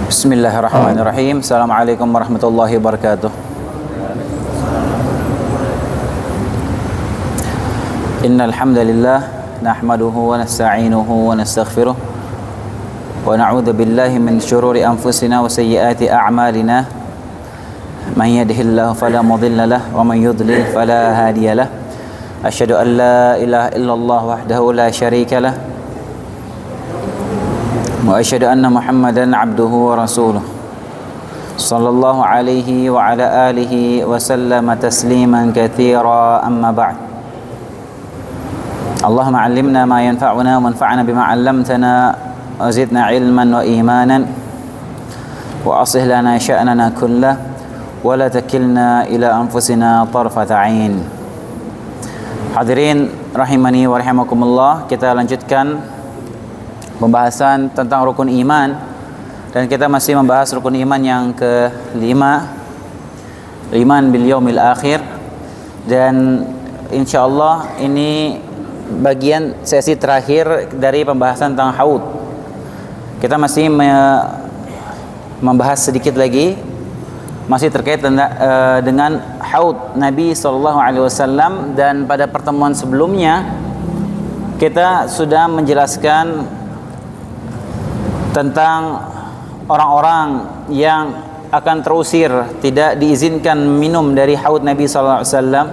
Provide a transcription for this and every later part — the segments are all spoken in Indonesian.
Bismillahirrahmanirrahim. Assalamualaikum warahmatullahi wabarakatuh. Innal hamdalillah nahmaduhu wa nasta'inuhu wa nastaghfiruh wa na'udzu billahi min shururi anfusina wa sayyiati a'malina. Man yahdihillahu fala mudilla lahu wa man yudlil fala hadiya lahu. Asyhadu an la ilaha illallah wahdahu la syarika lahu wa asyhadu anna Muhammadan abduhu wa rasuluh sallallahu alaihi wa ala alihi wa sallama tasliman katsira, amma ba'd. Allahumma 'allimna ma yanfa'una wa anfa'na bima 'allamtana wa zidna 'ilman wa imanan wa aslih lana sya'nana kullahu wa la takilna ila anfusina tarfata 'ain. Hadirin rahimani wa rahimakumullah, kita lanjutkan pembahasan tentang rukun iman, dan kita masih membahas rukun iman yang kelima, iman bil yaumil akhir. Dan insyaallah ini bagian sesi terakhir dari pembahasan tentang haud. Kita masih membahas sedikit lagi, masih terkait dengan haud Nabi SAW. Dan pada pertemuan sebelumnya kita sudah menjelaskan tentang orang-orang yang akan terusir, tidak diizinkan minum dari haud Nabi SAW,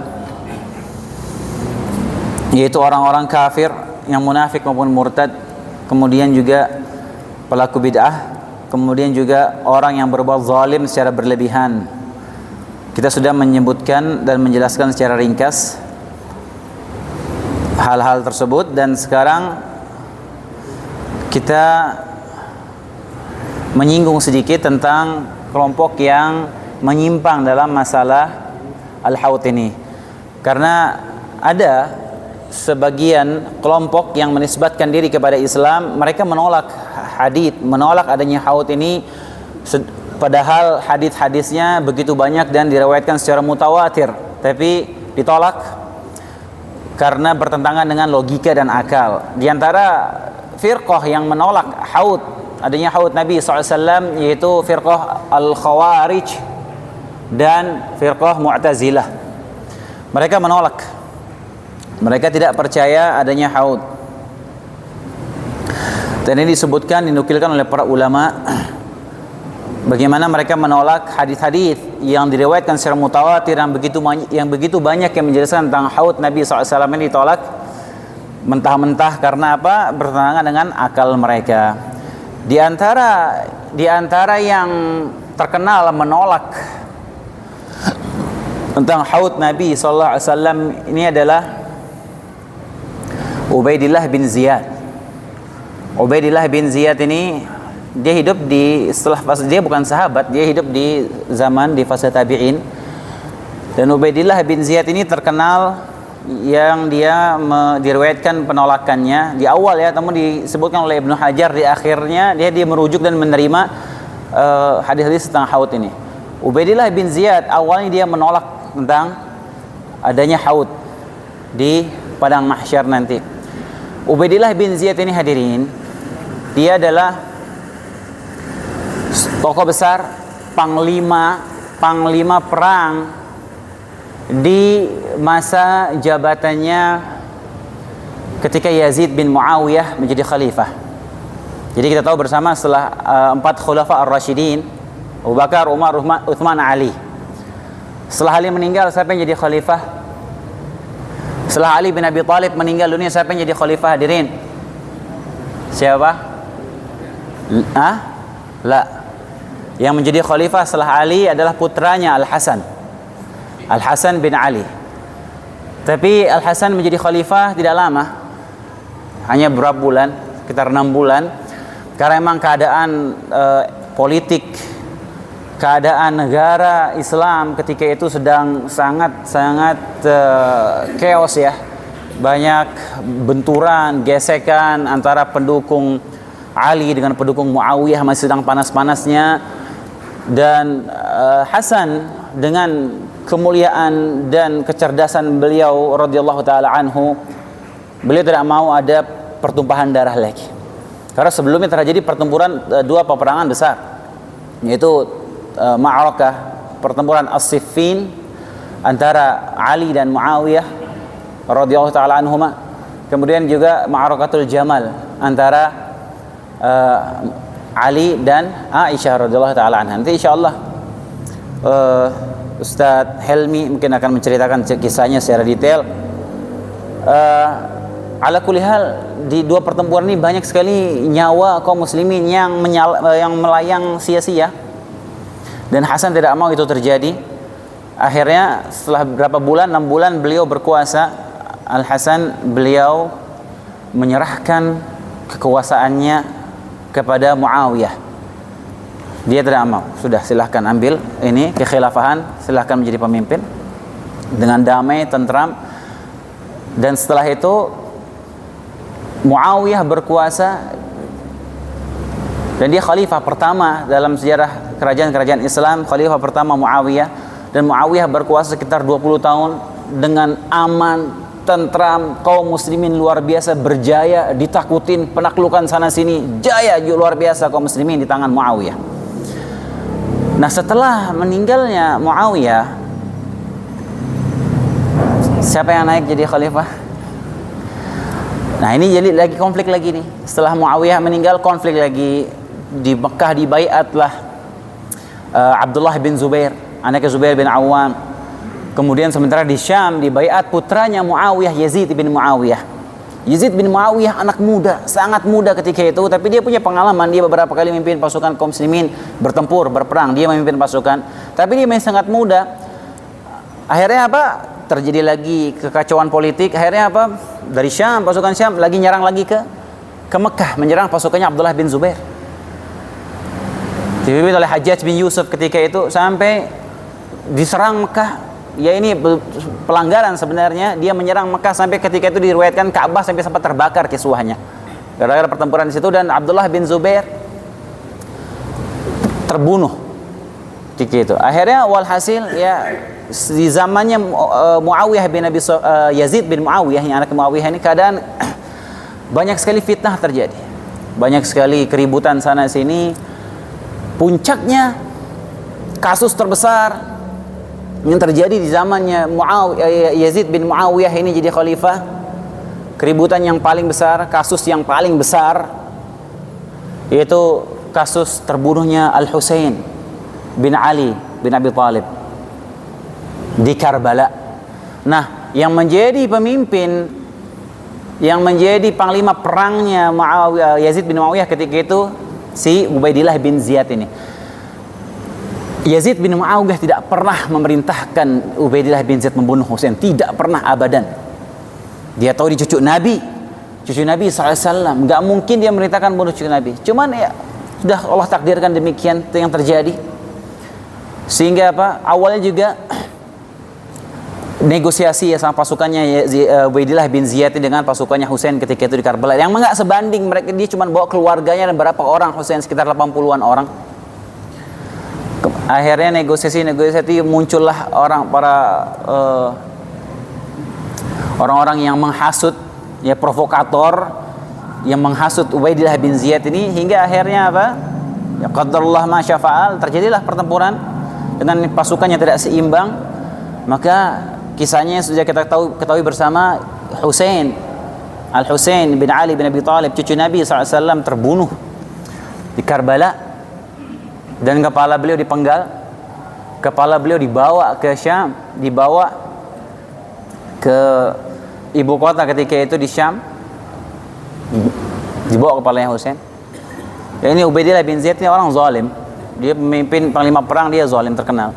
yaitu orang-orang kafir yang munafik maupun murtad, kemudian juga pelaku bid'ah, kemudian juga orang yang berbuat zalim secara berlebihan. Kita sudah menyebutkan dan menjelaskan secara ringkas hal-hal tersebut, dan sekarang kita menyinggung sedikit tentang kelompok yang menyimpang dalam masalah al-haud ini. Karena ada sebagian kelompok yang menisbatkan diri kepada Islam, mereka menolak hadits, menolak adanya haud ini, padahal hadits-hadisnya begitu banyak dan diriwayatkan secara mutawatir, tapi ditolak karena bertentangan dengan logika dan akal. Di antara firqah yang menolak adanya haud Nabi SAW yaitu firqah al-Khawarij dan firqah Mu'tazilah. Mereka menolak, mereka tidak percaya adanya haud. Dan ini disebutkan, dinukilkan oleh para ulama bagaimana mereka menolak hadis-hadis yang diriwayatkan secara mutawatir yang begitu banyak yang menjelaskan tentang haud Nabi SAW. Ini ditolak mentah-mentah karena apa? Bertentangan dengan akal mereka. Di antara yang terkenal menolak tentang haud Nabi SAW ini adalah Ubaidillah bin Ziyad. Ubaidillah bin Ziyad ini dia hidup dia bukan sahabat, dia hidup di fase tabi'in. Dan Ubaidillah bin Ziyad ini terkenal yang dia diriwayatkan penolakannya di awal ya, namun disebutkan oleh Ibnu Hajar di akhirnya dia merujuk dan menerima hadis-hadis tentang haud ini. Ubaidillah bin Ziyad awalnya dia menolak tentang adanya haud di padang mahsyar nanti. Ubaidillah bin Ziyad ini hadirin, dia adalah tokoh besar, panglima perang di masa jabatannya ketika Yazid bin Muawiyah menjadi khalifah. Jadi kita tahu bersama setelah 4 khulafa ar-rasyidin, Abu Bakar, Umar, Uthman, Ali. Setelah Ali meninggal, siapa yang jadi khalifah? Setelah Ali bin Abi Thalib meninggal dunia, siapa yang jadi khalifah hadirin? Siapa? La. Yang menjadi khalifah setelah Ali adalah putranya Al-Hasan bin Ali. Tapi Al-Hasan menjadi khalifah tidak lama, hanya beberapa bulan, sekitar 6 bulan, karena memang keadaan politik, keadaan negara Islam ketika itu sedang sangat chaos ya. Banyak benturan, gesekan antara pendukung Ali dengan pendukung Muawiyah, masih sedang panas-panasnya. Dan Hasan dengan kemuliaan dan kecerdasan beliau radhiyallahu taala anhu, beliau tidak mau ada pertumpahan darah lagi. Karena sebelumnya terjadi pertempuran dua peperangan besar. yaitu ma'arakah pertempuran As-Siffin antara Ali dan Muawiyah radhiyallahu taala anhuma. Kemudian juga ma'arakatul Jamal antara Ali dan Aisyah radhiyallahu taala anha. Nanti insyaallah Ustadz Helmi mungkin akan menceritakan kisahnya secara detail. Ala kulli hal, di dua pertempuran ini banyak sekali nyawa kaum muslimin yang melayang sia-sia, dan Hasan tidak mau itu terjadi. Akhirnya setelah berapa bulan, 6 bulan beliau berkuasa, Al-Hasan beliau menyerahkan kekuasaannya kepada Muawiyah. Dia tidak mau, sudah silahkan ambil ini kekhilafahan, silahkan menjadi pemimpin dengan damai, tentram. Dan setelah itu Muawiyah berkuasa dan dia khalifah pertama dalam sejarah kerajaan-kerajaan Islam, khalifah pertama Muawiyah. Dan Muawiyah berkuasa sekitar 20 tahun dengan aman, tentram, kaum muslimin luar biasa berjaya, ditakutin, penaklukan sana sini, jaya luar biasa kaum muslimin di tangan Muawiyah. Nah, setelah meninggalnya Muawiyah, siapa yang naik jadi khalifah? Nah, ini jadi lagi konflik lagi nih. Setelah Muawiyah meninggal, konflik lagi. Di Mekah dibaiatlah Abdullah bin Zubair, anaknya Zubair bin Awam. Kemudian sementara di Syam dibaiat putranya Muawiyah, Yazid bin Muawiyah. Yazid bin Muawiyah anak muda, sangat muda ketika itu, tapi dia punya pengalaman. Dia beberapa kali memimpin pasukan kaum muslimin bertempur, berperang. Dia memimpin pasukan, tapi dia masih sangat muda. Akhirnya apa? Terjadi lagi kekacauan politik. Akhirnya apa? Dari Syam, pasukan Syam lagi nyerang lagi ke Mekah, menyerang pasukannya Abdullah bin Zubair, dipimpin oleh Hajjaj bin Yusuf ketika itu, sampai diserang Mekah. Ya, ini pelanggaran sebenarnya. Dia menyerang Mekah sampai ketika itu diriwayatkan Ka'bah sampai sempat terbakar kiswahnya gara-gara pertempuran di situ. Dan Abdullah bin Zubair terbunuh ketika itu. Akhirnya walhasil ya, di zamannya Muawiyah bin Yazid bin Muawiyah, yang anak Muawiyah ini, keadaan banyak sekali fitnah terjadi, banyak sekali keributan sana sini. Puncaknya kasus terbesar yang terjadi di zamannya Yazid bin Muawiyah ini jadi khalifah, keributan yang paling besar, kasus yang paling besar, yaitu kasus terbunuhnya Al-Husain bin Ali bin Abi Thalib di Karbala. Nah, yang menjadi pemimpin, yang menjadi panglima perangnya Yazid bin Muawiyah ketika itu si Ubaidillah bin Ziyad ini. Yazid bin Muawiyah tidak pernah memerintahkan Ubaidillah bin Ziyad membunuh Husain, tidak pernah, abadan. Dia tahu dia cucu Nabi SAW, nggak mungkin dia memerintahkan bunuh cucu Nabi. Cuman ya sudah Allah takdirkan demikian yang terjadi. Sehingga apa? Awalnya juga negosiasi ya sama pasukannya Ubaidillah bin Ziyad dengan pasukannya Husain ketika itu di Karbala, yang enggak sebanding. Mereka, dia cuma bawa keluarganya dan berapa orang, Husain sekitar 80-an orang. Akhirnya negosiasi muncullah orang-orang yang menghasut, ya provokator yang menghasut Ubaidillah bin Ziyad ini, hingga akhirnya apa? Ya qadarullah ma syafa'al, terjadilah pertempuran dengan pasukannya tidak seimbang. Maka kisahnya sudah kita ketahui bersama, Al-Husain bin Ali bin Abi Thalib, cucu Nabi SAW, terbunuh di Karbala, dan kepala beliau dipenggal, kepala beliau dibawa ke Syam, dibawa ke ibu kota ketika itu di Syam, dibawa kepalanya Husain. Ya, ini Ubaidillah bin Ziyad ini orang zalim, dia pemimpin panglima perang, dia zalim terkenal.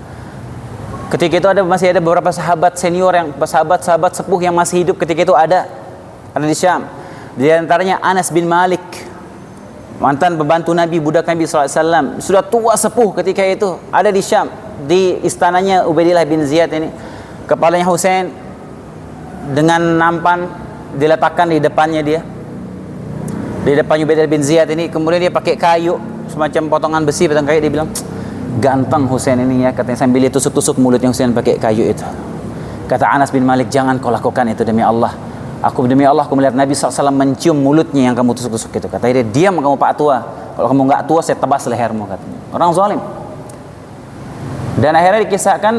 Ketika itu masih ada beberapa sahabat senior, yang sahabat sepuh yang masih hidup ketika itu ada di Syam. Di antaranya Anas bin Malik, mantan pembantu Nabi, budak Nabi SAW, sudah tua sepuh ketika itu, ada di Syam, di istananya Ubaidillah bin Ziyad ini. Kepalanya Husain dengan nampan diletakkan di depannya dia, di depan Ubaidillah bin Ziyad ini. Kemudian dia pakai kayu, semacam potongan besi, batang kayu. Dia bilang, ganteng Husain ini ya, katanya, sambil dia tusuk-tusuk mulutnya Husain pakai kayu itu. Kata Anas bin Malik, jangan kau lakukan itu demi Allah. Demi Allah, aku melihat Nabi SAW mencium mulutnya yang kamu tusuk-tusuk itu. Kata dia, diam kamu Pak Tua. Kalau kamu nggak tua, saya tebas lehermu, katanya. Orang zalim. Dan akhirnya dikisahkan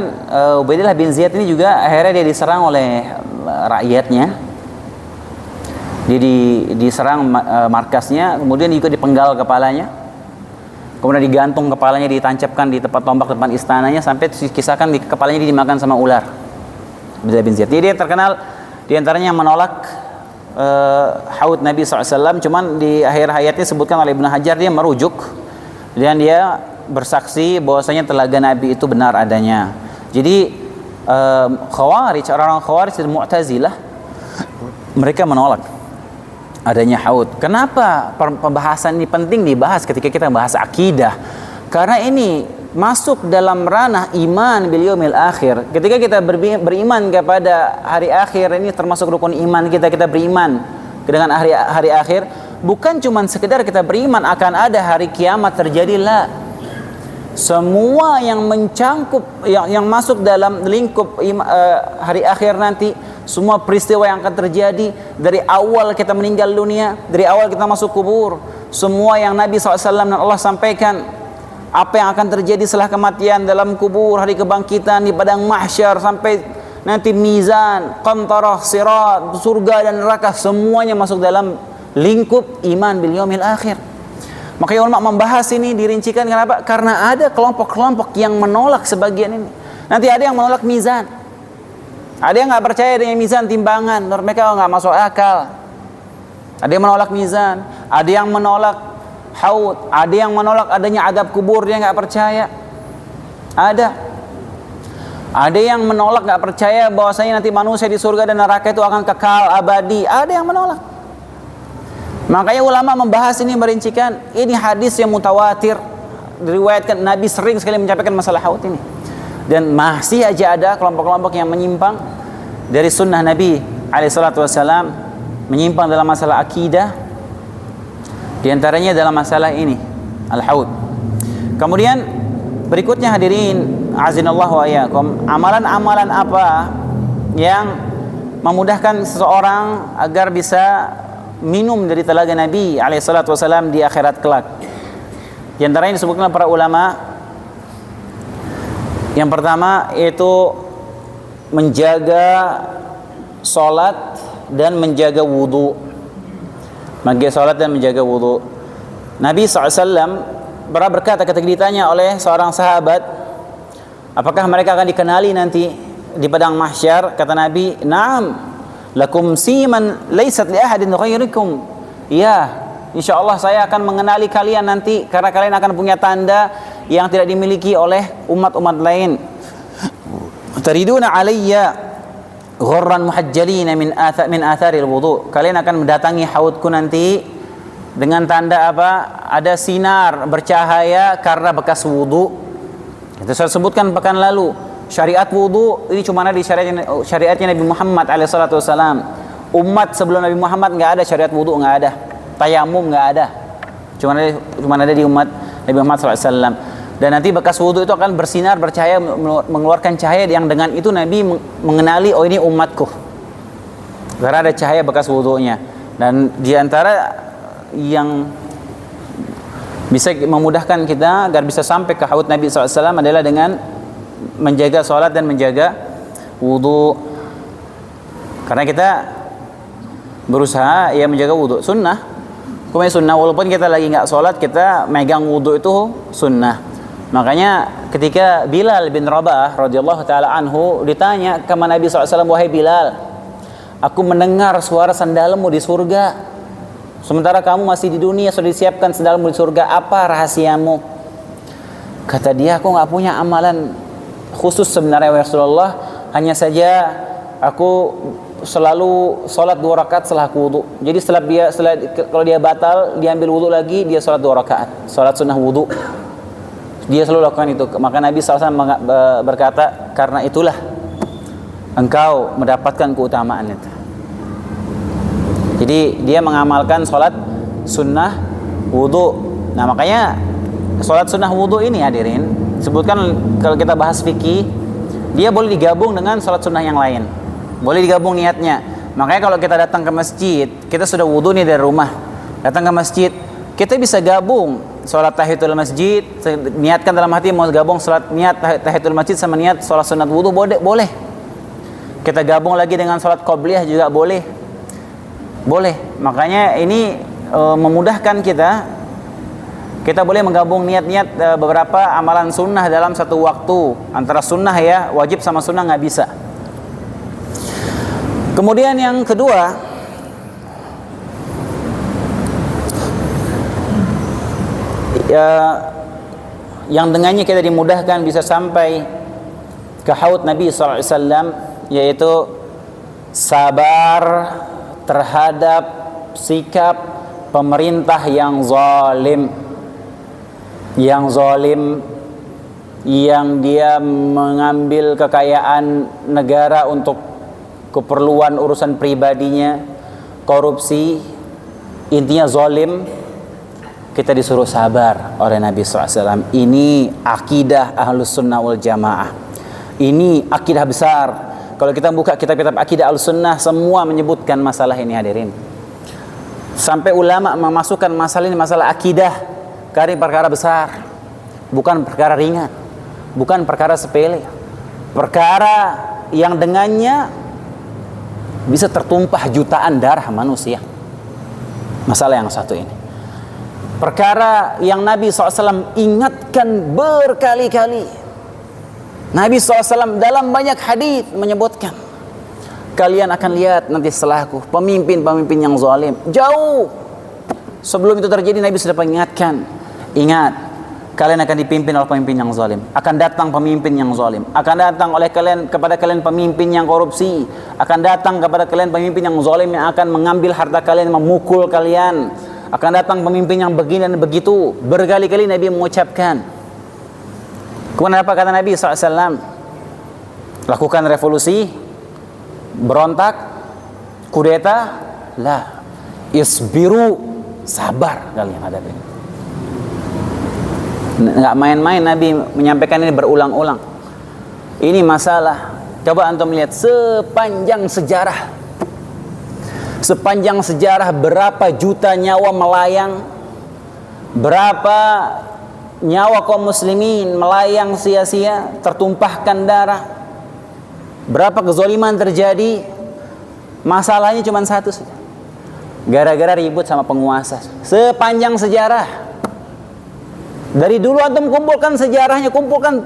Ubaidillah bin Ziyad ini juga akhirnya dia diserang oleh rakyatnya. Dia diserang markasnya, kemudian juga dipenggal kepalanya. Kemudian digantung kepalanya, ditancapkan di tempat tombak depan istananya, sampai dikisahkan di kepalanya dia dimakan sama ular. Ubaidillah bin Ziyad. Jadi dia terkenal diantaranya yang menolak haud Nabi SAW. Cuman di akhir hayatnya disebutkan oleh Ibnu Hajar dia merujuk dan dia bersaksi bahwasanya telaga Nabi itu benar adanya. Jadi Khawarij, orang-orang Khawarij dan Mu'tazilah, mereka menolak adanya haud. Kenapa pembahasan ini penting dibahas ketika kita bahas akidah? Karena ini masuk dalam ranah iman bil yaumil akhir. Ketika kita beriman kepada hari akhir, ini termasuk rukun iman kita beriman dengan hari akhir. Bukan cuma sekedar kita beriman akan ada hari kiamat terjadilah. Semua yang mencangkup yang masuk dalam lingkup hari akhir nanti, semua peristiwa yang akan terjadi dari awal kita meninggal dunia, dari awal kita masuk kubur, semua yang Nabi SAW dan Allah sampaikan, apa yang akan terjadi setelah kematian, dalam kubur, hari kebangkitan, di padang mahsyar, sampai nanti mizan, qantarah, sirat, surga dan neraka, semuanya masuk dalam lingkup iman bil yaumil akhir. Makanya ulama membahas ini dirincikan. Kenapa? Karena ada kelompok-kelompok yang menolak sebagian ini. Nanti ada yang menolak mizan, ada yang nggak percaya dengan mizan, timbangan, menurut mereka nggak masuk akal. Ada yang menolak mizan, ada yang menolak haud, ada yang menolak adanya adab kubur, dia nggak percaya. Ada yang menolak, nggak percaya bahwasanya nanti manusia di surga dan neraka itu akan kekal abadi. Ada yang menolak. Makanya ulama membahas ini, merincikan ini hadis yang mutawatir, diriwayatkan Nabi sering sekali menyampaikan masalah haud ini. Dan masih aja ada kelompok-kelompok yang menyimpang dari sunnah Nabi alaihissalam, menyimpang dalam masalah akidah, di antaranya dalam masalah ini al-haud. Kemudian berikutnya hadirin azinallahu wa iyyakum, amalan-amalan apa yang memudahkan seseorang agar bisa minum dari telaga Nabi alaihissalam di akhirat kelak. Di antaranya disebutkan para ulama, yang pertama yaitu menjaga salat dan menjaga wudu. Menjaga salat dan menjaga wudu. Nabi SAW pernah berkata ketika ditanya oleh seorang sahabat, apakah mereka akan dikenali nanti di padang mahsyar? Kata Nabi, "Na'am, lakum siman laysat li ahadin ghairikum." Ya, insyaallah saya akan mengenali kalian nanti, karena kalian akan punya tanda yang tidak dimiliki oleh umat-umat lain. Tariduna alayya ghurran muhajjalina min atharil wudu. Kalian akan mendatangi haudku nanti dengan tanda apa? Ada sinar bercahaya karena bekas wudu. Itu saya sebutkan pekan lalu. Syariat wudu ini cuma ada di syariatnya Nabi Muhammad alaihissalam. Umat sebelum Nabi Muhammad nggak ada syariat wudu, nggak ada. Tayamum nggak ada. Cuma ada di umat Nabi Muhammad SAW. Dan nanti bekas wudu itu akan bersinar, bercahaya, mengeluarkan cahaya yang dengan itu Nabi mengenali, oh ini umatku, karena ada cahaya bekas wudunya. Dan diantara yang bisa memudahkan kita agar bisa sampai ke haud Nabi SAW adalah dengan menjaga sholat dan menjaga wudu. Karena kita berusaha ya menjaga wudu sunnah, walaupun kita lagi nggak sholat, kita megang wudu itu sunnah. Makanya ketika Bilal bin Rabah radhiyallahu taala anhu ditanya ke Nabi SAW, wahai Bilal, aku mendengar suara sandalmu di surga, sementara kamu masih di dunia, sudah disiapkan sandalmu di surga, apa rahasiamu? Kata dia, aku nggak punya amalan khusus sebenarnya ya Rasulullah, hanya saja aku selalu sholat 2 rakaat setelah wudu. Jadi kalau dia batal, dia ambil wudu lagi, dia sholat 2 rakaat, sholat sunnah wudu. Dia selalu lakukan itu. Maka Nabi SAW berkata, karena itulah engkau mendapatkan keutamaan itu. Jadi dia mengamalkan sholat sunnah wudu. Nah makanya sholat sunnah wudu ini hadirin, sebutkan kalau kita bahas fikih, dia boleh digabung dengan sholat sunnah yang lain, boleh digabung niatnya. Makanya kalau kita datang ke masjid, kita sudah wudu nih dari rumah, datang ke masjid, Kita bisa gabung sholat tahiyatul masjid, niatkan dalam hati mau gabung sholat niat tahiyatul masjid sama niat sholat sunat wudu, boleh. Kita gabung lagi dengan sholat qobliyah juga boleh. Makanya ini memudahkan kita. Kita boleh menggabung niat-niat beberapa amalan sunnah dalam satu waktu. Antara sunnah ya, wajib sama sunnah nggak bisa. Kemudian yang kedua, yang dengannya kita dimudahkan bisa sampai ke haud Nabi SAW, yaitu sabar terhadap sikap pemerintah yang zalim, yang dia mengambil kekayaan negara untuk keperluan urusan pribadinya, korupsi, intinya zalim. Kita disuruh sabar oleh Nabi SAW. Ini akidah Ahlus Sunnah wal Jamaah. Ini akidah besar. Kalau kita buka kitab-kitab akidah Ahlus Sunnah, semua menyebutkan masalah ini, hadirin. Sampai ulama memasukkan masalah ini, masalah akidah, karena perkara besar, bukan perkara ringan, bukan perkara sepele, perkara yang dengannya bisa tertumpah jutaan darah manusia. Masalah yang satu ini, perkara yang Nabi SAW ingatkan berkali-kali. Nabi SAW dalam banyak hadis menyebutkan, kalian akan lihat nanti setelahku pemimpin-pemimpin yang zalim. Jauh sebelum itu terjadi Nabi sudah mengingatkan, ingat, kalian akan dipimpin oleh pemimpin yang zalim. Akan datang pemimpin yang zalim. Akan datang oleh kalian, kepada kalian pemimpin yang korupsi. Akan datang kepada kalian pemimpin yang zalim yang akan mengambil harta kalian, memukul kalian. Akan datang pemimpin yang begini dan begitu. Berkali-kali Nabi mengucapkan. Kemudian apa kata Nabi SAW? Lakukan revolusi, berontak, kudeta, lah, isbiru, sabar kalian hadapi. Nggak main-main Nabi menyampaikan ini berulang-ulang. Ini masalah. Coba antum lihat sepanjang sejarah berapa juta nyawa melayang, berapa nyawa kaum muslimin melayang sia-sia, tertumpahkan darah, berapa kezaliman terjadi. Masalahnya cuma satu saja, gara-gara ribut sama penguasa. Sepanjang sejarah, dari dulu antum kumpulkan sejarahnya, kumpulkan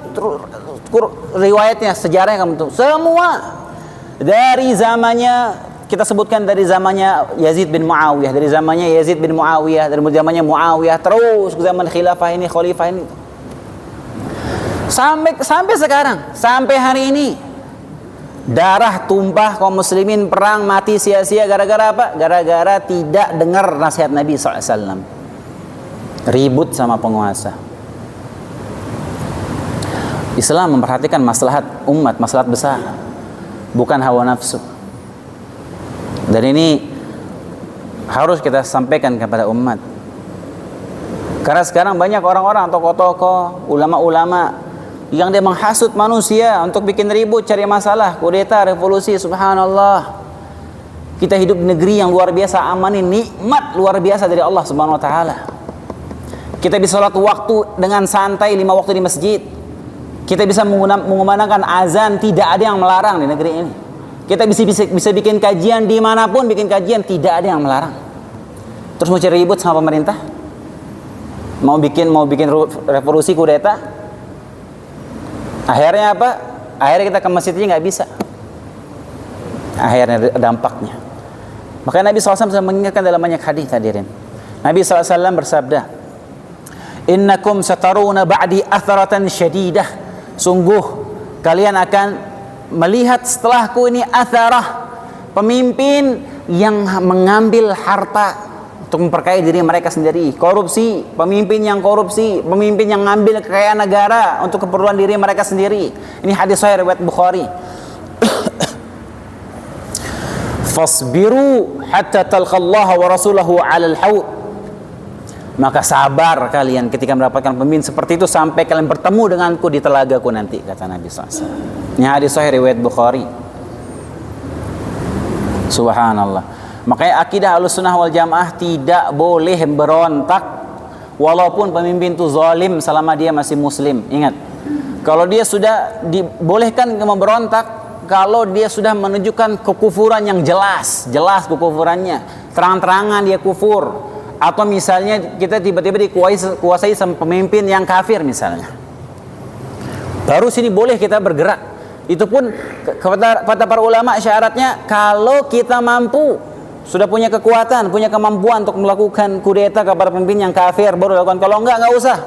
riwayatnya, sejarahnya kamu tuh semua dari zamannya. Kita sebutkan dari zamannya Yazid bin Muawiyah, dari zamannya Yazid bin Muawiyah, dari zamannya Muawiyah, terus ke zaman khilafah ini, khalifah ini, sampai sekarang, sampai hari ini. Darah tumpah, kaum muslimin perang, mati sia-sia gara-gara apa? Gara-gara tidak dengar nasihat Nabi SAW. Ribut sama penguasa. Islam memperhatikan maslahat umat, maslahat besar, bukan hawa nafsu. Dan ini harus kita sampaikan kepada umat. Karena sekarang banyak orang-orang, tokoh-tokoh, ulama-ulama yang dia menghasut manusia untuk bikin ribut, cari masalah, kudeta, revolusi. Subhanallah. Kita hidup di negeri yang luar biasa aman ini, nikmat luar biasa dari Allah Subhanahu wa taala. Kita bisa salat waktu dengan santai, 5 waktu di masjid. Kita bisa mengumandangkan azan, tidak ada yang melarang di negeri ini. Kita bisa bikin kajian dimanapun, bikin kajian, tidak ada yang melarang. Terus mau cari ribut sama pemerintah, mau bikin revolusi, kudeta. Akhirnya apa? Akhirnya kita ke masjidnya nggak bisa. Akhirnya dampaknya. Makanya Nabi SAW mengingatkan dalam banyak hadis, hadirin. Nabi SAW bersabda, innakum sataruna ba'di atharatan syadidah. Sungguh kalian akan melihat setelahku ini atharah, pemimpin yang mengambil harta untuk memperkaya diri mereka sendiri, korupsi, pemimpin yang korupsi, pemimpin yang mengambil kekayaan negara untuk keperluan diri mereka sendiri. Ini hadis sahih riwayat Bukhari. Fasbiru hatta talqallaha wa rasulahu 'alal haud. Maka sabar kalian ketika mendapatkan pemimpin seperti itu sampai kalian bertemu denganku di telagaku nanti, kata Nabi SAW. Ini hadis sahih riwayat Bukhari. Subhanallah. Makanya akidah Ahlussunnah wal Jamaah tidak boleh berontak walaupun pemimpin itu zalim selama dia masih muslim. Ingat, kalau dia sudah dibolehkan memberontak kalau dia sudah menunjukkan kekufuran yang jelas kekufurannya, terang-terangan dia kufur, atau misalnya kita tiba-tiba dikuasai sama pemimpin yang kafir misalnya, baru sini boleh kita bergerak. Itu pun kata para ulama syaratnya kalau kita mampu, sudah punya kekuatan, punya kemampuan untuk melakukan kudeta kepada pemimpin yang kafir, baru lakukan. Kalau enggak usah.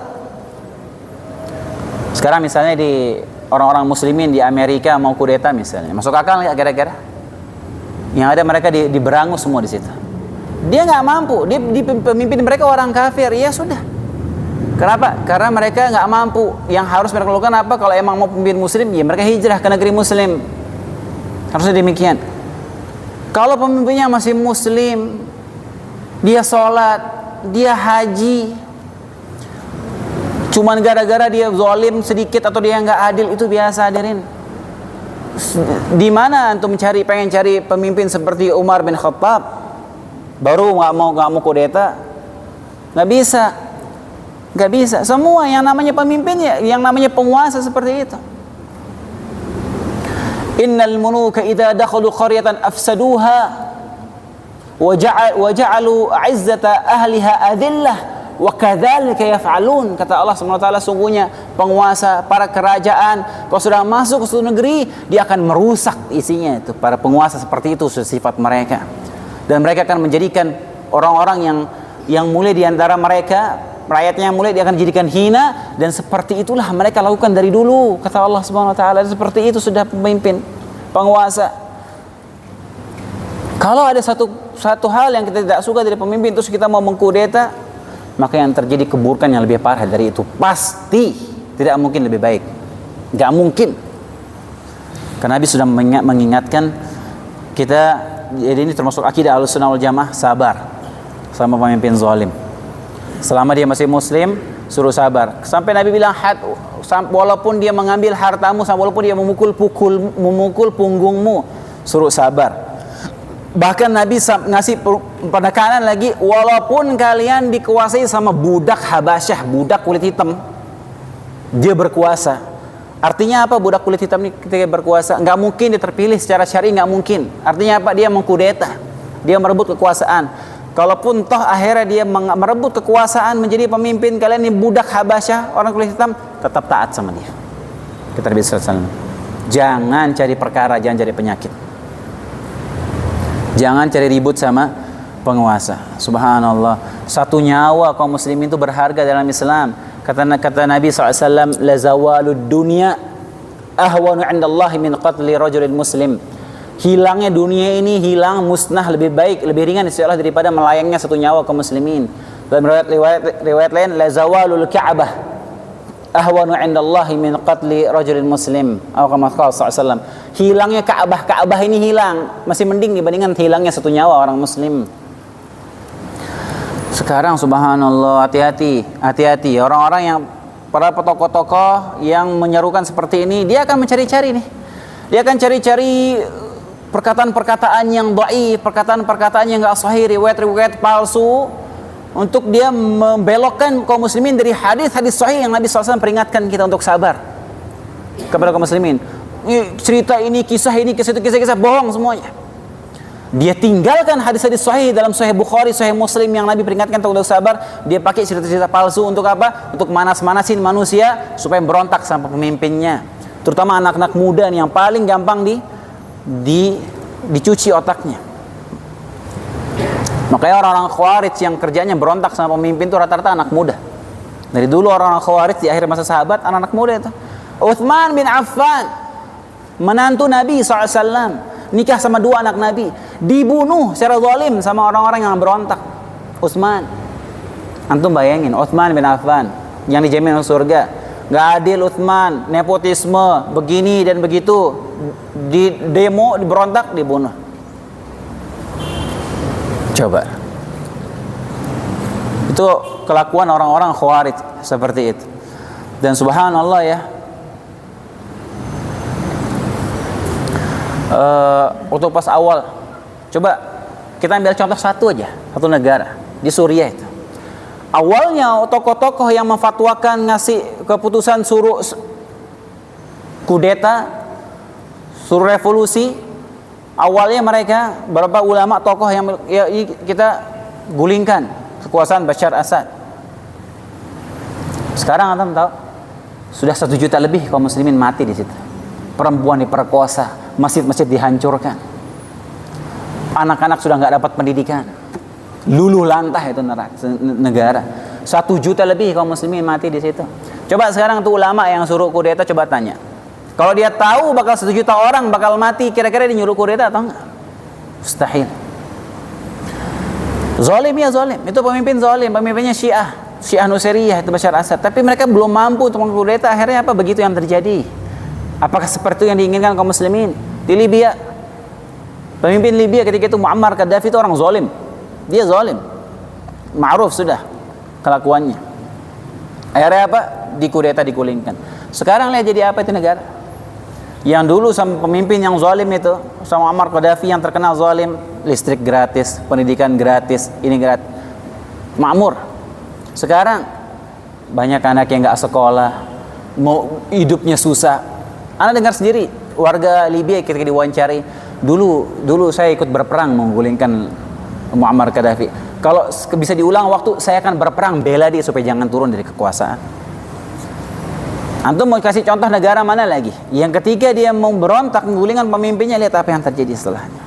Sekarang misalnya di orang-orang muslimin di Amerika mau kudeta misalnya, masuk akal nggak kira-kira? Yang ada mereka diberangus semua di situ. Dia nggak mampu, pemimpin mereka orang kafir, ya sudah. Kenapa? Karena mereka nggak mampu. Yang harus mereka lakukan apa? Kalau emang mau pemimpin muslim, ya mereka hijrah ke negeri muslim. Harusnya demikian. Kalau pemimpinnya masih muslim, dia sholat, dia haji, cuman gara-gara dia zalim sedikit atau dia nggak adil, itu biasa, hadirin. Di mana antum pengen cari pemimpin seperti Umar bin Khattab? Baru nggak mau kudeta? Nggak bisa. Semua yang namanya pemimpin, yang namanya penguasa seperti itu. Innal muluka idza dakhalu qaryatan afsaduha wa ja'alu 'izzata ahliha adillah wa kadzalika yaf'alun. Kata Allah Subhanahu wa taala, sungguhnya penguasa, para kerajaan kalau sudah masuk ke suatu negeri, dia akan merusak isinya. Itu para penguasa seperti itu sifat mereka. Dan mereka akan menjadikan orang-orang yang mulia di antara mereka, rakyatnya yang mulia, dia akan dijadikan hina. Dan seperti itulah mereka lakukan dari dulu, kata Allah Subhanahu wa taala. Seperti itu sudah pemimpin, penguasa. Kalau ada satu hal yang kita tidak suka dari pemimpin, terus kita mau mengkudeta, maka yang terjadi keburukan yang lebih parah dari itu. Pasti tidak mungkin lebih baik, nggak mungkin. Karena Nabi sudah mengingatkan kita. Jadi ini termasuk akidah Ahlussunnah wal Jamaah, sabar sama pemimpin zalim. Selama dia masih muslim, suruh sabar. Sampai Nabi bilang, walaupun dia mengambil hartamu, walaupun dia memukul punggungmu, suruh sabar. Bahkan Nabi ngasih penekanan lagi, walaupun kalian dikuasai sama budak Habasyah, budak kulit hitam, dia berkuasa. Artinya apa budak kulit hitam ini ketika berkuasa? Nggak mungkin dia terpilih secara syar'i, nggak mungkin. Artinya apa? Dia mengkudeta, dia merebut kekuasaan. Kalaupun toh akhirnya dia merebut kekuasaan menjadi pemimpin, kalian ini budak Habasyah, orang kulit hitam, tetap taat sama dia. Kata Nabi sallallahu alaihi wasallam, jangan cari perkara, jangan cari penyakit, jangan cari ribut sama penguasa. Subhanallah, satu nyawa kaum muslimin itu berharga dalam Islam. Kata Nabi SAW, la zawalud dunya ahwanu indallahi min qatli rajulin muslim. Hilangnya dunia ini, hilang, musnah, lebih baik, lebih ringan insya Allah daripada melayangnya satu nyawa kaum muslimin. Dalam riwayat lain, la zawalul ka'bah ahwanu indallahi min qatli rajulin muslim. Atau kama qala SAW, hilangnya Ka'bah ini hilang, masih mending dibandingkan hilangnya satu nyawa orang muslim. Sekarang subhanallah, hati-hati orang-orang yang para tokoh-tokoh yang menyerukan seperti ini, dia akan mencari-cari nih. Dia akan cari-cari perkataan-perkataan yang dhaif, perkataan-perkataan yang enggak sahih, riwayat-riwayat palsu, untuk dia membelokkan kaum muslimin dari hadis-hadis sahih yang Nabi SAW peringatkan kita untuk sabar kepada kaum muslimin. Cerita ini, kisah itu bohong semuanya. Dia tinggalkan hadis-hadis sahih dalam Sahih Bukhari, Sahih Muslim yang Nabi peringatkan untuk sabar. Dia pakai cerita-cerita palsu untuk apa? Untuk manas-manasin manusia supaya berontak sama pemimpinnya. Terutama anak-anak muda nih yang paling gampang dicuci otaknya. Makanya orang-orang Khawarij yang kerjanya berontak sama pemimpin itu rata-rata anak muda. Dari dulu orang-orang Khawarij di akhir masa sahabat anak-anak muda itu. Utsman bin Affan, menantu Nabi SAW, nikah sama dua anak Nabi, dibunuh secara zalim sama orang-orang yang berontak. Utsman, antum bayangin, Utsman bin Affan yang dijamin surga, nggak adil Utsman, nepotisme, begini dan begitu, di demo, berontak, dibunuh. Coba, itu kelakuan orang-orang Khawarij seperti itu. Dan subhanallah ya, waktu pas awal, coba kita ambil contoh satu negara di Suriah itu. Awalnya tokoh-tokoh yang memfatwakan ngasih keputusan suruh kudeta, suruh revolusi, awalnya mereka beberapa ulama tokoh yang kita gulingkan kekuasaan Bashar Assad. Sekarang Anda tahu sudah 1 juta lebih kaum muslimin mati di situ. Perempuan diperkosa, masjid-masjid dihancurkan, anak-anak sudah nggak dapat pendidikan, luluh lantah itu negara. 1 juta lebih kaum muslimin mati di situ. Coba sekarang tuh ulama yang suruh kudeta, coba tanya, kalau dia tahu bakal 1 juta orang bakal mati, kira-kira dia nyuruh kudeta atau enggak? Mustahil. Zalim ya zalim, itu pemimpin zalim, pemimpinnya Syiah Nusairiyah itu Bashar Assad. Tapi mereka belum mampu untuk mengkudeta, akhirnya apa? Begitu yang terjadi. Apakah seperti yang diinginkan kaum muslimin? Di Libya, pemimpin Libya ketika itu Muammar Gaddafi itu orang zalim. Dia zalim, ma'ruf sudah kelakuannya. Akhirnya apa? Dikudeta, digulingkan. Sekarang lihat jadi apa itu negara. Yang dulu sama pemimpin yang zalim itu, sama Muammar Gaddafi yang terkenal zalim, listrik gratis, pendidikan gratis, ini gratis, makmur. Sekarang banyak anak yang nggak sekolah, mau hidupnya susah. Anda dengar sendiri warga Libya ketika diwawancari, dulu saya ikut berperang menggulingkan Muammar Gaddafi. Kalau bisa diulang waktu, saya akan berperang bela dia supaya jangan turun dari kekuasaan. Antum mau kasih contoh negara mana lagi yang ketika dia mau berontak menggulingkan pemimpinnya, lihat apa yang terjadi setelahnya.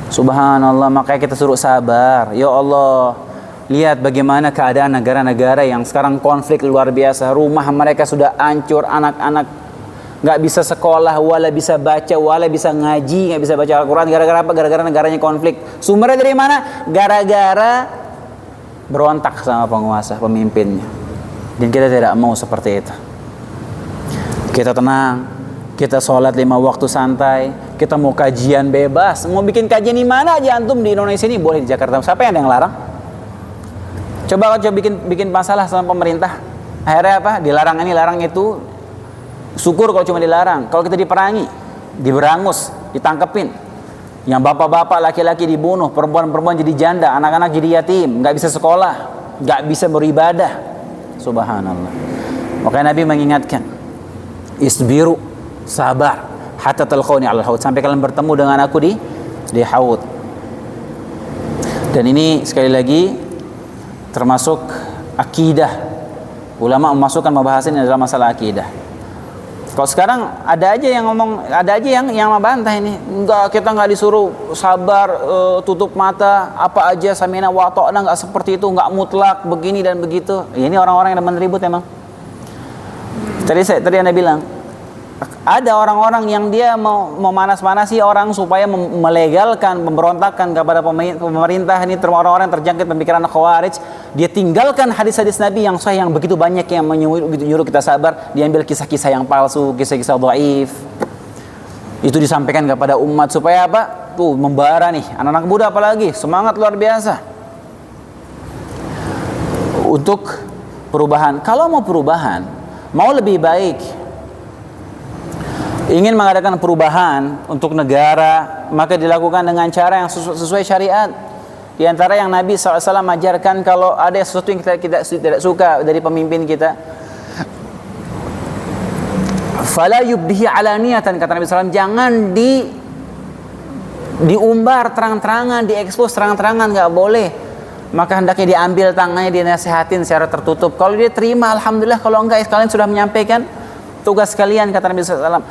Subhanallah, makanya kita suruh sabar. Ya Allah, lihat bagaimana keadaan negara-negara yang sekarang konflik luar biasa. Rumah mereka sudah hancur, anak-anak nggak bisa sekolah, wala bisa baca, wala bisa ngaji, nggak bisa baca Al-Quran. Gara-gara apa? Gara-gara negaranya konflik. Sumbernya dari mana? Gara-gara berontak sama penguasa, pemimpinnya. Dan kita tidak mau seperti itu. Kita tenang, kita sholat 5 waktu santai, kita mau kajian bebas, mau bikin kajian di mana aja antum di Indonesia ini boleh, di Jakarta. Siapa yang ada yang larang? Coba bikin masalah sama pemerintah. Akhirnya apa? Dilarang ini, larang itu. Syukur kalau cuma dilarang. Kalau kita diperangi, diberangus, ditangkepin, yang bapak-bapak laki-laki dibunuh, perempuan-perempuan jadi janda, anak-anak jadi yatim, nggak bisa sekolah, nggak bisa beribadah. Subhanallah. Makanya Nabi mengingatkan, isbiru, sabar, hatta talqauni 'alal haud, sampai kalian bertemu dengan aku di haud. Dan ini sekali lagi termasuk akidah. Ulama memasukkan pembahasan ini adalah masalah akidah. Kalau sekarang ada aja yang ngomong, ada aja yang membantah ini. Enggak, kita enggak disuruh sabar, tutup mata, apa aja samina wa ta'na, enggak seperti itu, enggak mutlak begini dan begitu. Ya, ini orang-orang yang demen ribut emang. Tadi Anda bilang, ada orang-orang yang dia mau memanas-manasi orang supaya melegalkan pemberontakan kepada pemerintah. Ini orang-orang yang terjangkit pemikiran Khawarij. Dia tinggalkan hadis-hadis Nabi yang sahih, yang begitu banyak yang menyuruh kita sabar. Diambil kisah-kisah yang palsu, kisah-kisah dhaif. Itu disampaikan kepada umat supaya apa? Tuh membara nih, anak-anak muda apalagi, semangat luar biasa untuk perubahan. Kalau mau perubahan, mau lebih baik, ingin mengadakan perubahan untuk negara, maka dilakukan dengan cara yang sesuai syariat. Di antara yang Nabi SAW ajarkan, kalau ada sesuatu yang kita tidak suka dari pemimpin kita, fala yubdihi alaniyatan, kata Nabi SAW, jangan diumbar terang-terangan, diekspos terang-terangan, nggak boleh. Maka hendaknya diambil tangannya, dinasihatin secara tertutup. Kalau dia terima, alhamdulillah. Kalau enggak, kalian sudah menyampaikan tugas kalian, kata Nabi SAW.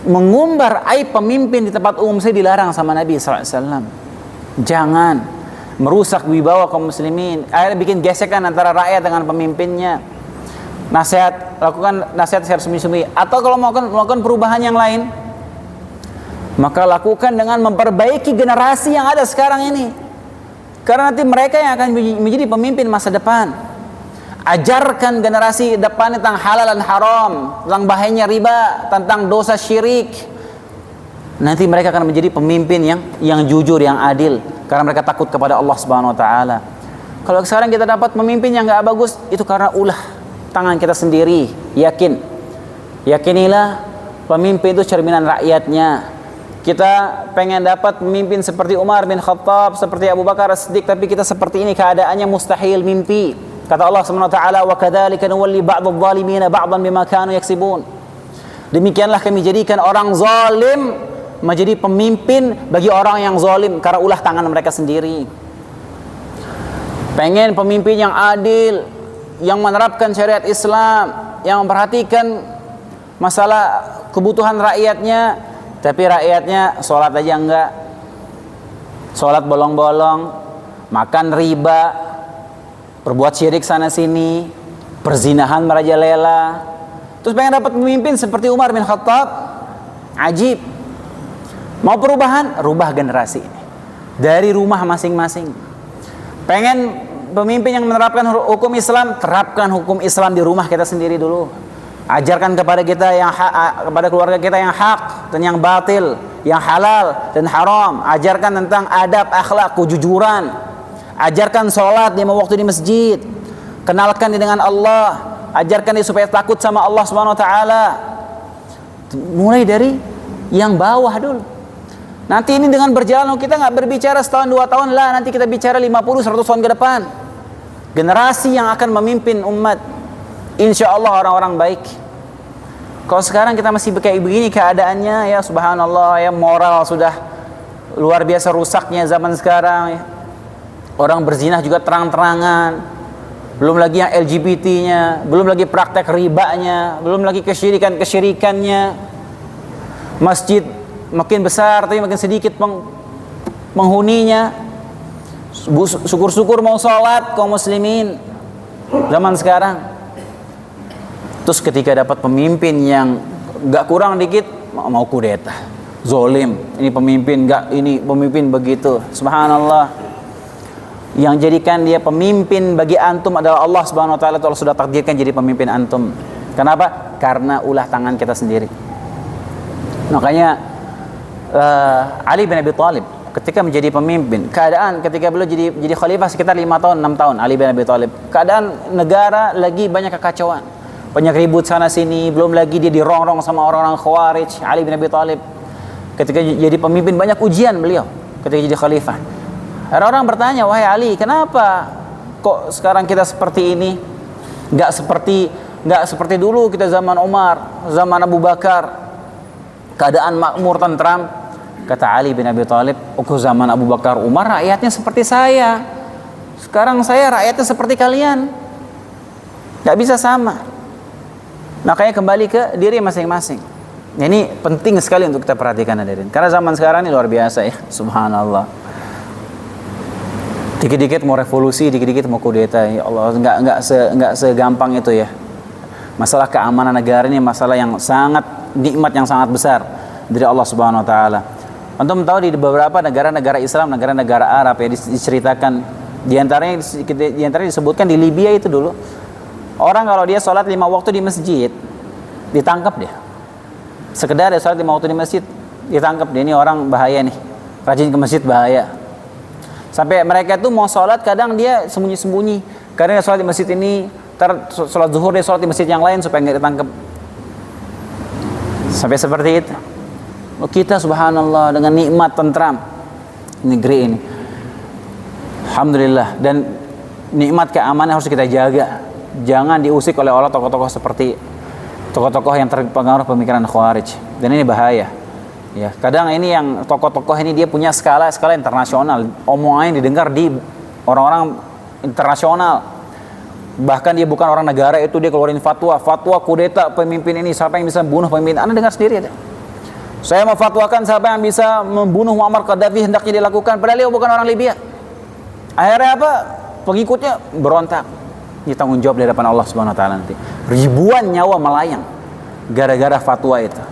Mengumbar aib pemimpin di tempat umum saya dilarang sama Nabi SAW. Jangan merusak wibawa kaum muslimin, akhirnya bikin gesekan antara rakyat dengan pemimpinnya. Lakukan nasihat secara sembunyi-sembunyi. Atau kalau melakukan perubahan yang lain, maka lakukan dengan memperbaiki generasi yang ada sekarang ini, karena nanti mereka yang akan menjadi pemimpin masa depan. Ajarkan generasi depan tentang halal dan haram, tentang bahayanya riba, tentang dosa syirik. Nanti mereka akan menjadi pemimpin yang jujur, yang adil, karena mereka takut kepada Allah Subhanahu wa taala. Kalau sekarang kita dapat pemimpin yang enggak bagus, itu karena ulah tangan kita sendiri. Yakinilah pemimpin itu cerminan rakyatnya. Kita pengen dapat pemimpin seperti Umar bin Khattab, seperti Abu Bakar As-Siddiq, tapi kita seperti ini keadaannya, mustahil, mimpi. Kata Allah Subhanahu wa taala, "Wa kadzalika nuwalli ba'dadh dhalimina ba'dhan bima kanu yaksibun." Demikianlah kami jadikan orang zalim menjadi pemimpin bagi orang yang zalim karena ulah tangan mereka sendiri. Pengen pemimpin yang adil, yang menerapkan syariat Islam, yang memperhatikan masalah kebutuhan rakyatnya, tapi rakyatnya sholat aja enggak, sholat bolong-bolong, makan riba, berbuat syirik sana sini, perzinahan merajalela. Terus pengen dapat pemimpin seperti Umar bin Khattab. Ajib. Mau perubahan? Rubah generasi ini dari rumah masing-masing. Pengen pemimpin yang menerapkan hukum Islam, terapkan hukum Islam di rumah kita sendiri dulu. Ajarkan kepada kita yang hak, kepada keluarga kita yang hak dan yang batil, yang halal dan haram. Ajarkan tentang adab, akhlak, kejujuran. Ajarkan sholat 5 waktu di masjid. Kenalkan dia dengan Allah. Ajarkan dia supaya takut sama Allah Subhanahu wa taala. Mulai dari yang bawah dulu. Nanti ini dengan berjalan, kita nggak berbicara setahun 2 tahun lah, nanti kita bicara 50-100 tahun ke depan. Generasi yang akan memimpin umat, insya Allah orang-orang baik. Kalau sekarang kita masih kayak begini keadaannya, ya subhanallah, ya moral sudah luar biasa rusaknya zaman sekarang ya. Orang berzinah juga terang-terangan, belum lagi yang LGBT-nya, belum lagi praktek ribanya, belum lagi kesyirikan-kesyirikannya. Masjid makin besar tapi makin sedikit penghuninya. Syukur-syukur mau sholat kaum muslimin zaman sekarang. Terus ketika dapat pemimpin yang gak kurang dikit mau kudeta, zolim, ini pemimpin gak, ini pemimpin begitu, subhanallah. Yang jadikan dia pemimpin bagi antum adalah Allah Subhanahu wa taala. Allah sudah takdirkan jadi pemimpin antum. Kenapa? Karena ulah tangan kita sendiri. Makanya Ali bin Abi Thalib ketika menjadi pemimpin, keadaan ketika beliau jadi khalifah sekitar 5 tahun 6 tahun, Ali bin Abi Thalib, keadaan negara lagi banyak kekacauan, banyak ribut sana sini, belum lagi dia dirongrong sama orang-orang Khawarij. Ali bin Abi Thalib ketika jadi pemimpin banyak ujian beliau ketika jadi khalifah. Orang bertanya, wahai Ali, kenapa kok sekarang kita seperti ini? Nggak seperti dulu kita zaman Umar, zaman Abu Bakar, keadaan makmur tentram. Kata Ali bin Abi Thalib, zaman Abu Bakar, Umar rakyatnya seperti saya. Sekarang saya rakyatnya seperti kalian. Nggak bisa sama. Makanya kembali ke diri masing-masing. Ini penting sekali untuk kita perhatikan, hadirin. Karena zaman sekarang ini luar biasa ya, subhanallah. Dikit-dikit mau revolusi, dikit-dikit mau kudeta, ya Allah, nggak segampang itu ya. Masalah keamanan negara ini masalah yang sangat nikmat, yang sangat besar dari Allah Subhanahu wa taala. Antum tahu di beberapa negara-negara Islam, negara-negara Arab ya diceritakan, di antaranya disebutkan di Libya itu dulu. Orang kalau dia sholat 5 waktu di masjid, ditangkap dia. Sekedar dia sholat 5 waktu di masjid, ditangkap dia, ini orang bahaya nih, rajin ke masjid bahaya. Sampai mereka tuh mau sholat kadang dia sembunyi-sembunyi. Karena dia sholat di masjid ini, sholat zuhur dia sholat di masjid yang lain supaya nggak ditangkap. Sampai seperti itu. Kita subhanallah dengan nikmat tentram negeri ini. Alhamdulillah. Dan nikmat keamanan harus kita jaga. Jangan diusik oleh Allah tokoh-tokoh seperti tokoh-tokoh yang terpengaruh pemikiran Khawarij. Dan ini bahaya. Ya, kadang ini yang tokoh-tokoh ini dia punya skala internasional, omongannya didengar di orang-orang internasional. Bahkan dia bukan orang negara itu dia keluarin fatwa kudeta pemimpin ini, siapa yang bisa membunuh pemimpin. Anda dengar sendiri ya. Saya memfatwakan siapa yang bisa membunuh Muammar Gaddafi hendaknya dilakukan, padahal dia bukan orang Libya. Akhirnya apa? Pengikutnya berontak. Ini tanggung jawab di hadapan Allah Subhanahu wa taala nanti. Ribuan nyawa melayang gara-gara fatwa itu.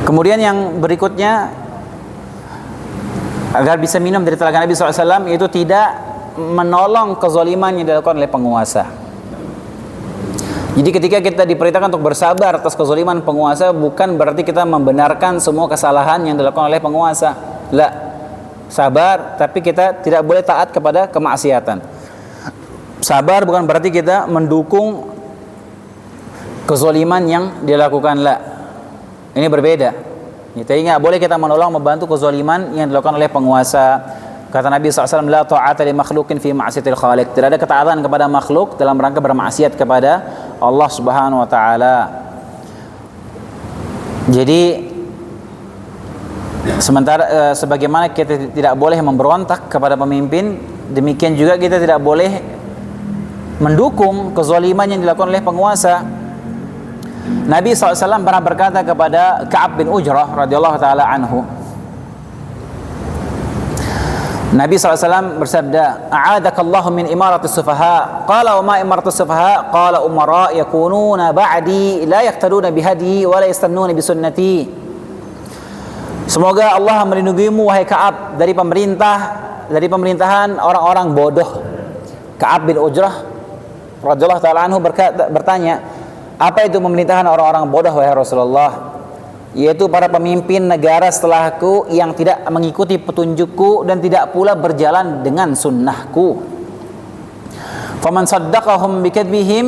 Kemudian yang berikutnya, agar bisa minum dari telaga Nabi SAW, yaitu tidak menolong kezaliman yang dilakukan oleh penguasa. Jadi ketika kita diperintahkan untuk bersabar atas kezaliman penguasa, bukan berarti kita membenarkan semua kesalahan yang dilakukan oleh penguasa. La, sabar, tapi kita tidak boleh taat kepada kemaksiatan. Sabar bukan berarti kita mendukung kezaliman yang dilakukan. La, ini berbeda. Jadi nggak boleh kita menolong membantu kezaliman yang dilakukan oleh penguasa. Kata Nabi SAW, la ta'ata li makhlukin fi ma'siyatil khaliq. Tidak ada ketaatan kepada makhluk dalam rangka bermaksiat kepada Allah Subhanahu wa taala. Jadi sementara sebagaimana kita tidak boleh memberontak kepada pemimpin, demikian juga kita tidak boleh mendukung kezaliman yang dilakukan oleh penguasa. Nabi SAW pernah berkata kepada Ka'ab bin Ujrah radhiyallahu taala anhu, Nabi SAW bersabda, "A'adakallahu min imaratis sufaha." Qala wa ma imaratis sufaha? Qala umara yakununa ba'di la yaqtaduna bihadi wa la yastannuna bisunnati. Semoga Allah melindungimu wahai Ka'ab dari pemerintahan orang-orang bodoh. Ka'ab bin Ujrah radhiyallahu taala anhu bertanya, "Apa itu pemerintahan orang-orang bodoh wahai Rasulullah?" Yaitu para pemimpin negara setelahku yang tidak mengikuti petunjukku dan tidak pula berjalan dengan sunnahku. Faman saddaqahum bikadzbihim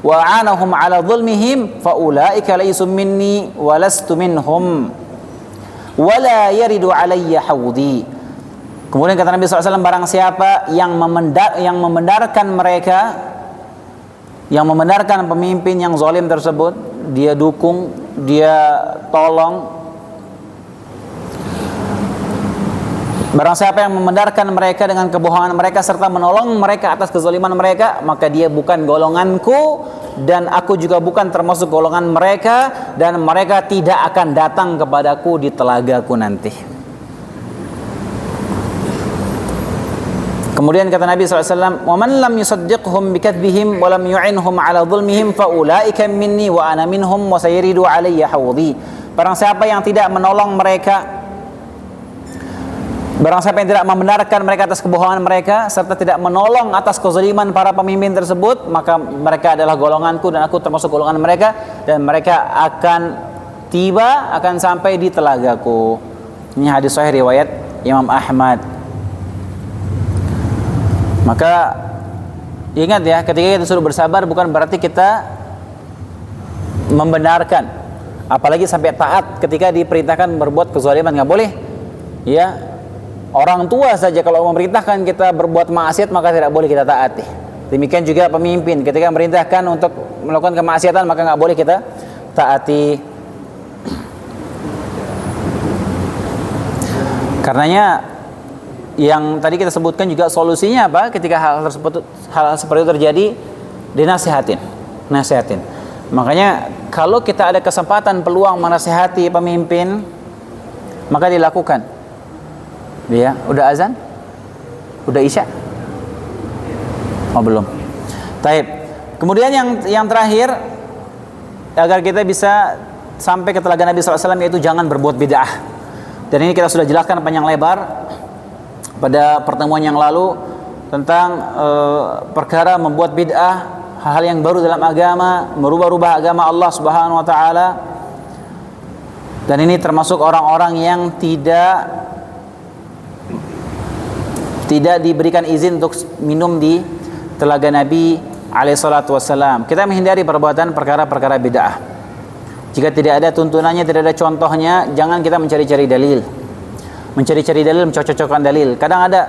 wa a'anahum 'ala dhulmihim fa ulaika laysu minni wa lastu minhum wa la yaridu 'alayya hawdi. Kemudian kata Nabi SAW, barang siapa yang membenarkan pemimpin yang zalim tersebut, dia dukung, dia tolong. Barang siapa yang membenarkan mereka dengan kebohongan mereka serta menolong mereka atas kezaliman mereka, maka dia bukan golonganku dan aku juga bukan termasuk golongan mereka, dan mereka tidak akan datang kepadaku di telagaku nanti. Kemudian kata Nabi SAW, "Wa man lam yusaddiqhum bikadzbihim wa lam yu'inhum 'ala dhulmihim fa ulaika minni wa ana minhum wa sayridu 'alayya hawdhi." Barang siapa yang tidak menolong mereka, barang siapa yang tidak membenarkan mereka atas kebohongan mereka serta tidak menolong atas kezaliman para pemimpin tersebut, maka mereka adalah golonganku dan aku termasuk golongan mereka, dan mereka akan sampai di telagaku. Ini hadis sahih riwayat Imam Ahmad. Maka ingat ya, ketika kita suruh bersabar bukan berarti kita membenarkan, apalagi sampai taat ketika diperintahkan berbuat kezaliman, nggak boleh. Ya, orang tua saja kalau memerintahkan kita berbuat maksiat maka tidak boleh kita taati. Demikian juga pemimpin ketika memerintahkan untuk melakukan kemaksiatan maka nggak boleh kita taati. Karenanya yang tadi kita sebutkan juga solusinya apa? Ketika hal seperti itu terjadi, dinasihatin. Makanya kalau kita ada kesempatan peluang menasihati pemimpin, maka dilakukan. Dia udah azan? Udah isya? Oh belum. Taib. Kemudian yang terakhir, agar kita bisa sampai ke telaga Nabi SAW, yaitu jangan berbuat bid'ah. Dan ini kita sudah jelaskan panjang lebar pada pertemuan yang lalu tentang perkara membuat bid'ah, hal-hal yang baru dalam agama, merubah-rubah agama Allah Subhanahu wa taala. Dan ini termasuk orang-orang yang tidak diberikan izin untuk minum di telaga Nabi alaihi salatu wassalam. Kita menghindari perbuatan perkara-perkara bid'ah. Jika tidak ada tuntunannya, tidak ada contohnya, jangan kita mencari-cari dalil. Mencocokkan dalil. Kadang ada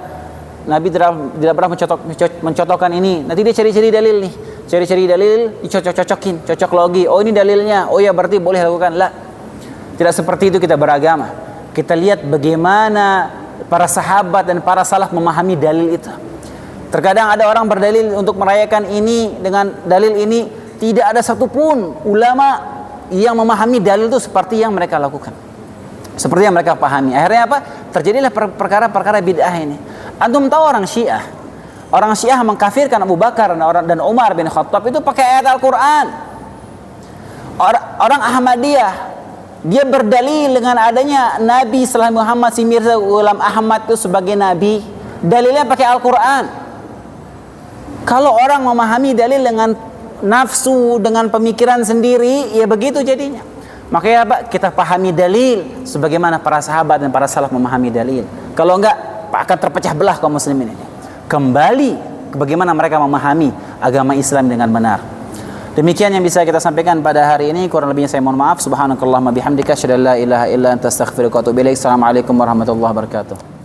Nabi tidak pernah mencocokkan ini. Nanti dia cari-cari dalil nih. Cari-cari dalil, dicocok-cocokin, cocok logi. Oh ini dalilnya. Oh ya berarti boleh lakukan. Lah. Tidak seperti itu kita beragama. Kita lihat bagaimana para sahabat dan para salaf memahami dalil itu. Terkadang ada orang berdalil untuk merayakan ini dengan dalil ini, tidak ada satupun ulama yang memahami dalil itu seperti yang mereka lakukan, seperti yang mereka pahami. Akhirnya apa? Terjadilah perkara-perkara bid'ah ini. Antum tahu orang Syiah mengkafirkan Abu Bakar dan Umar bin Khattab itu pakai ayat Al-Quran. Orang Ahmadiyah, dia berdalil dengan adanya Nabi setelah Muhammad, si Mirza Ghulam Ahmad itu sebagai Nabi, dalilnya pakai Al-Quran. Kalau orang memahami dalil dengan nafsu, dengan pemikiran sendiri, ya begitu jadinya. Makanya apa? Kita pahami dalil sebagaimana para sahabat dan para salaf memahami dalil. Kalau enggak, akan terpecah belah kaum muslimin ini. Kembali ke bagaimana mereka memahami agama Islam dengan benar. Demikian yang bisa kita sampaikan pada hari ini. Kurang lebihnya saya mohon maaf. Subhanakallahumma bihamdika asyhadu an la ilaha illa anta astaghfiruka wa atubu ilaik. Assalamualaikum warahmatullahi wabarakatuh.